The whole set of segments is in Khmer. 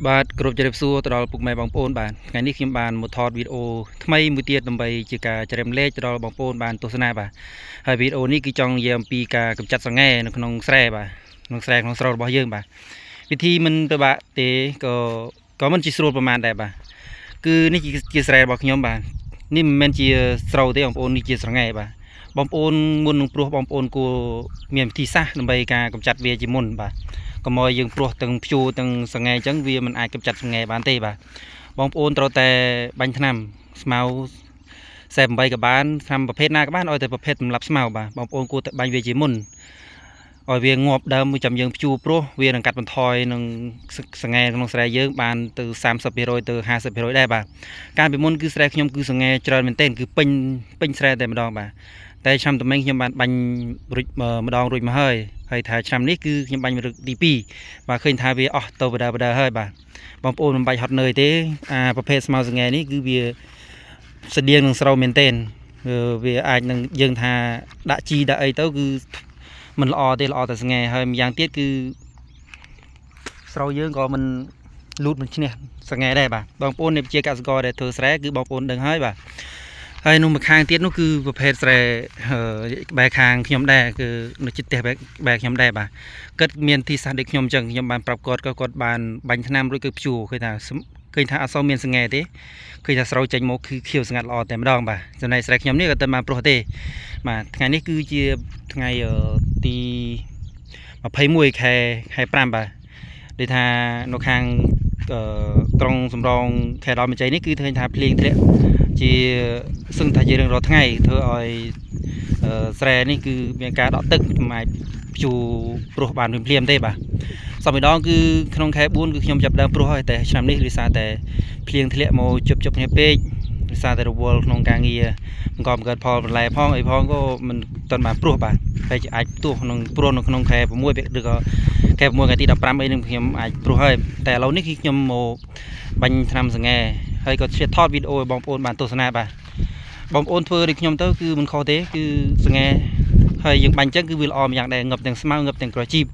បាទគ្រប់ជម្រាបសួរទៅដល់ពុកម៉ែបងប្អូនបាទថ្ងៃនេះខ្ញុំបានមកថតវីដេអូថ្មីមួយទៀតដើម្បីជាការចែករំលែកទៅដល់បងប្អូនបានទស្សនាបាទហើយវីដេអូនេះគឺចង់និយាយអំពីការកម្ចាត់ស្រែនៅក្នុងស្រែបាទក្នុងស្រែក្នុងស្រុករបស់យើងបាទវិធីមិនពិបាកទេក៏មិនជាស្រួលប្រហែលដែរបាទគឺនេះជាស្រែរបស់ខ្ញុំបាទនេះមិនមែនជាស្រូវទេបងប្អូននេះជាស្រែបាទបងប្អូនមុននឹងព្រោះបងប្អូនគួរមានវិធីសាស្ត្រដើម្បីការកម្ចាត់វាជាមុនបាទកុំឲ្យយើងព្រោះទាំងព្យួរទាំងសង្ហែអញ្ចឹងវាមិនអាចកម្ចាត់សង្ហែបានទេបាទបងប្អូនត្រូវតែបាញ់ថ្នាំស្មៅ48ក៏បានថ្នាំប្រភេទណាក៏បានឲ្យតែប្រភេទសម្រាប់ស្មៅបាទបងប្អូនគួរតែបាញ់វាជាមុនឲ្យវាងាប់ដើមចាំយើងព្យួរព្រោះវានឹងកាត់បន្ថយនឹងសង្ហែក្នុងស្រែយើងបានទៅ30%ទៅ50%ដែរបាទកាលពីមុនគឺស្រែខ្ញុំគឺសង្ហែច្រើនមែនទែនគឺពេញស្រែតែម្ដងបាទតែឆ្នាំតំេងខ្ញុំបានបាញ់រួចម្ដងរួចមកហើយថាឆ្នាំនេះគឺខ្ញុំបាញ់រឹកទី2បាទឃើញថាវាអស់ទៅបដើហើយបាទបងប្អូនមិនបាច់ហត់នឿយទេប្រភេទស្មៅសង្ហែនេះគឺវាស្តៀងនឹងស្រូវមែនទែនវាអាចនឹងយើងថាដាក់ជីដាក់អីទៅគឺមិនល្អទេល្អតែសង្ហែហើយម្យ៉ាងទៀតគឺស្រូវយើងក៏មិនលូតមិនឈ្នះសង្ហែដែរបាទបងប្អូននៃជាកសិករដែលធ្វើស្រែគឺបងប្អូនដឹងហើយបាទហើយនោះមួយខាងទៀតនោះគឺប្រភេទស្រែក្បែរខាងខ្ញុំដែរគឺនៅជិតផ្ទះក្បែរខ្ញុំដែរបាទគាត់មានទីសាស្ត្រដូចខ្ញុំអញ្ចឹងខ្ញុំបានប្រាប់គាត់បានបាញ់ថ្នាំរួចគឺព្យួរឃើញថាអត់សូវមានសង្ហែទេឃើញថាស្រូវចេញមកគឺខៀវស្ងាត់ល្អតែម្ដងបាទចំណែកស្រែខ្ញុំនេះក៏តែបានព្រោះទេបាទថ្ងៃនេះគឺជាថ្ងៃទី21ខែ5បាទដូចថានៅខាងត្រង់សំរងខេត្តដល់មជ័យនេះគឺឃើញថាភ្លៀងធ្លាក់ជាសឹងថាជារឿងរាល់ថ្ងៃធ្វើឲ្យស្រែនេះគឺមានការដក់ទឹកមិនអាចព្យួរព្រោះបានភ្លាមទេបាទសពម្ដងគឺក្នុងខែ4គឺខ្ញុំចាប់ដើមព្រោះហើយតែឆ្នាំនេះដោយសារតែភ្លៀងធ្លាក់មកជប់គ្នាពេកដោយសារតែរវល់ក្នុងការងារបង្កបង្កើតផលបន្លែផងអីផងក៏មិនទាន់បានព្រោះបាទតែអាចផ្ទុះក្នុងព្រោះនៅក្នុងខែ6ឬក៏ខែ6ថ្ងៃទី15អីនឹងខ្ញុំអាចព្រោះហើយតែឥឡូវនេះគឺខ្ញុំមកបាញ់ថ្នាំសង្ហែហើយក៏ថតវីដេអូឲ្យបងប្អូនបានទស្សនាបាទបងប្អូនធ្វើដូចខ្ញុំទៅគឺមិនខុសទេគឺសង្ហែហើយយើងបាញ់ចឹងគឺវាល្អម្យ៉ាងដែរងឹបទាំងស្មៅងឹបទាំងក្រជីប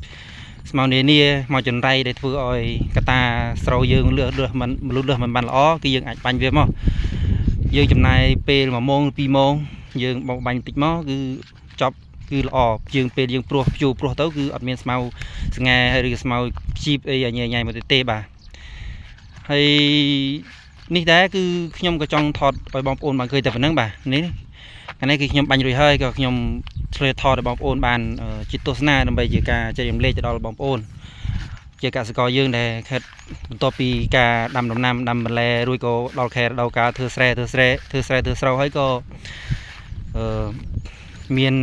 ស្មៅនានាមកចន្រៃដែលធ្វើឲ្យកតាស្រូវយើងលឺមិនបានល្អគឺយើងអាចបាញ់វាមកយើងចំណាយពេល1ម៉ោង2ម៉ោងយើងបោកបាញ់តិចមកគឺចប់គឺល្អយើងពេលយើងព្យួរព្រោះទៅគឺអត់មានស្មៅស្ងែឬស្មៅជីបអីញ៉ៃមកទេបាទហើយនេះដែរគឺខ្ញុំក៏ចង់ថតឲ្យបងប្អូនបានឃើញតែប៉ុណ្្នឹងបាទនេះអានេះគឺខ្ញុំបាញ់រួចហើយក៏ខ្ញុំឆ្លើយថតឲ្យបងប្អូនបានជាទស្សនាដើម្បីជាការចែករំលែកទៅដល់បងប្អូនជាកសិករយើងដែលខិតបន្ទាប់ពីការដាំដំណាំដាំបន្លែរួចក៏ដល់ខែរដូវកាលធ្វើស្រែធ្វើស្រូវហើយក៏មាន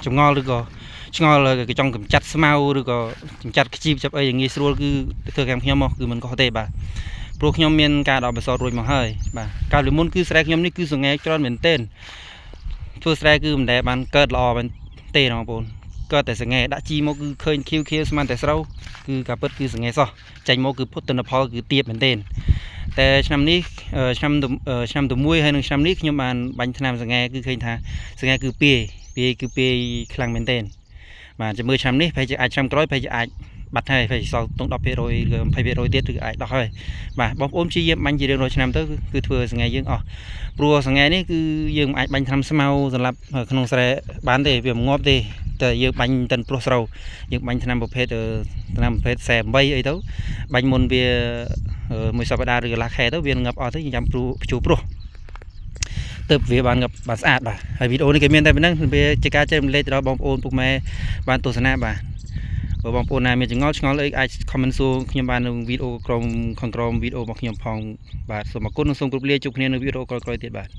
ចម្ងល់ឬក៏ឆ្ងល់ក៏ចង់កម្ចាត់ស្មៅឬក៏កម្ចាត់ខ្ជីបចាប់អីយ៉ាងងាយស្រួលគឺធ្វើខាងខ្ញុំមកគឺមិនខុសទេបាទព្រោះខ្ញុំមានការដកបសោតរួចមកហើយបាទកាលពីមុនគឺស្រែខ្ញុំនេះគឺសង្ហែច្រើនមែនទែនធ្វើស្រែគឺមិនដែលបានកើតល្អមែនទេបងប្អូនកើតតែសង្ហែដាក់ជីមកគឺឃើញខៀវស្មានតែស្រូវគឺការពិតគឺសង្ហែសោះចាញ់មកគឺពុទ្ធនផលគឺទាបមែនទែនតែឆ្នាំនេះឆ្នាំទី1ហើយនឹងឆ្នាំនេះខ្ញុំបានបាញ់ថ្នាំសង្ហែគឺឃើញថាសង្ហែគឺពាយខ្លាំងមែនទែនបាទចាំមើលឆ្នាំនេះប្រហែលជាអាចឆ្នាំក្រោយប្រហែលជាអាចបាត់ហើយប្រហែលជាសល់ក្នុង10%ឬ20%ទៀតគឺអាចដោះហើយបាទបងប្អូនព្យាយាមបាញ់ជារៀងរាល់ឆ្នាំទៅគឺធ្វើសង្ហែយើងអស់ព្រោះសង្ហែនេះគឺយើងមិនអាចបាញ់ថ្នាំស្មៅសម្រាប់ក្នុងស្រែបានទេវាមិនងាប់ទេតែយើងបាញ់តិនព្រោះស្រូវយើងបាញ់ថ្នាំប្រភេទ48អីទៅបាញ់មុនវាមួយសប្តាហ៍ឬកន្លះខែទៅវាងាប់អស់ទៅចាំព្យួរព្រោះទៅវាបានងាប់បានស្អាតបាទហើយវីដេអូនេះគេមានតែប៉ុណ្្នឹងវាជាការចែករំលែកទៅដល់បងប្អូនពុកម៉ែបានទស្សនាបាទបើបងប្អូនណាមានឆ្ងល់អីអាច comment សួរខ្ញុំបាននៅវីដេអូខាងក្រោមវីដេអូរបស់ខ្ញុំផងបាទសូមអរគុណនិងសូមគោរពលាជួបគ្នានៅវីដេអូក្រោយៗទៀតបាទ